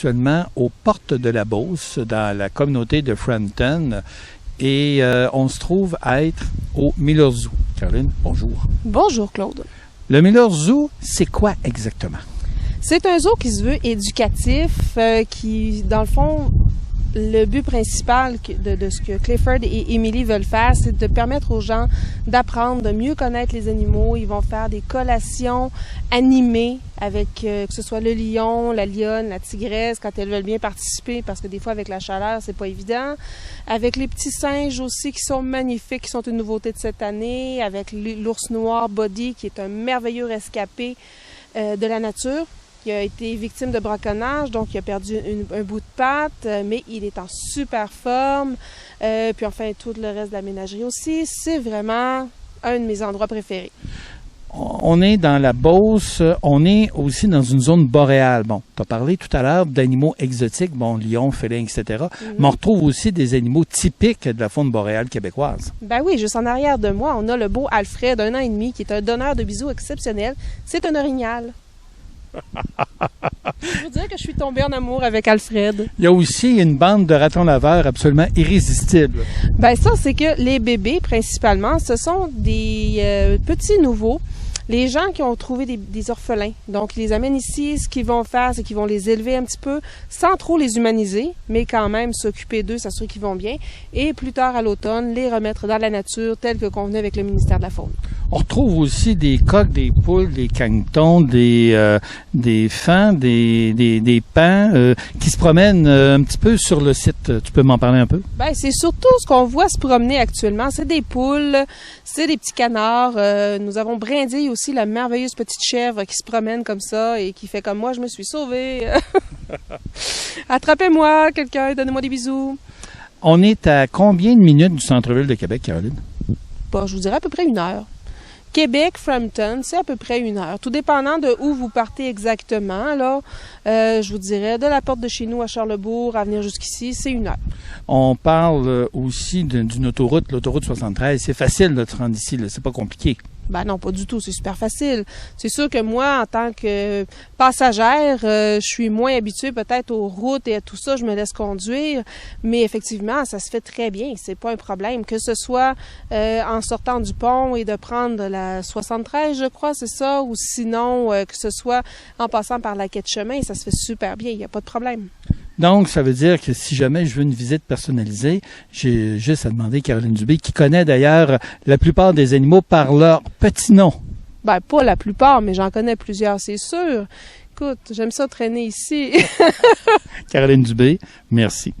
actuellement aux portes de la Beauce, dans la communauté de Frampton. Et on se trouve à être au Miller Zoo. Caroline, bonjour. Bonjour Claude. Le Miller Zoo, c'est quoi exactement? C'est un zoo qui se veut éducatif, qui, dans le fond, le but principal de ce que Clifford et Emily veulent faire, c'est de permettre aux gens d'apprendre, de mieux connaître les animaux. Ils vont faire des collations animées avec, que ce soit le lion, la lionne, la tigresse, quand elles veulent bien participer, parce que des fois, avec la chaleur, c'est pas évident. Avec les petits singes aussi, qui sont magnifiques, qui sont une nouveauté de cette année. Avec l'ours noir Buddy, qui est un merveilleux rescapé de la nature. Il a été victime de braconnage, donc il a perdu un bout de patte, mais il est en super forme. Puis enfin, tout le reste de la ménagerie aussi. C'est vraiment un de mes endroits préférés. On est dans la Beauce, on est aussi dans une zone boréale. Bon, tu as parlé tout à l'heure d'animaux exotiques, bon, lions, félins, etc. Mais on retrouve aussi des animaux typiques de la faune boréale québécoise. Ben oui, juste en arrière de moi, on a le beau Alfred, 1 an et demi, qui est un donneur de bisous exceptionnel. C'est un orignal. Je veux dire que je suis tombée en amour avec Alfred. Il y a aussi une bande de ratons laveurs absolument irrésistible. Ben ça, c'est que les bébés, principalement, ce sont des petits nouveaux. Les gens qui ont trouvé des orphelins, donc ils les amènent ici. Ce qu'ils vont faire, c'est qu'ils vont les élever un petit peu, sans trop les humaniser, mais quand même s'occuper d'eux, s'assurer qu'ils vont bien. Et plus tard à l'automne, les remettre dans la nature, tel que convenu avec le ministère de la Faune. On retrouve aussi des coqs, des poules, des canetons, des fans, des pans qui se promènent un petit peu sur le site. Tu peux m'en parler un peu? Ben, c'est surtout ce qu'on voit se promener actuellement. C'est des poules, c'est des petits canards. Nous avons Brindille aussi, la merveilleuse petite chèvre qui se promène comme ça et qui fait comme moi, je me suis sauvée. Attrapez-moi, quelqu'un, donnez-moi des bisous. On est à combien de minutes du centre-ville de Québec, Caroline? Bon, je vous dirais à peu près 1 heure. Québec, Frampton, c'est à peu près 1 heure. Tout dépendant de où vous partez exactement, là, je vous dirais, de la porte de chez nous à Charlesbourg, à venir jusqu'ici, c'est 1 heure. On parle aussi d'une autoroute, l'autoroute 73. C'est facile de se rendre ici, là, c'est pas compliqué. Ben non, pas du tout, c'est super facile. C'est sûr que moi, en tant que passagère, je suis moins habituée peut-être aux routes et à tout ça, je me laisse conduire, mais effectivement, ça se fait très bien, c'est pas un problème. Que ce soit en sortant du pont et de prendre la 73, je crois, c'est ça, ou sinon que ce soit en passant par la quai de chemin, ça se fait super bien, il n'y a pas de problème. Donc, ça veut dire que si jamais je veux une visite personnalisée, j'ai juste à demander à Caroline Dubé, qui connaît d'ailleurs la plupart des animaux par leur petit nom. Ben, pas la plupart, mais j'en connais plusieurs, c'est sûr. Écoute, j'aime ça traîner ici. Caroline Dubé, merci.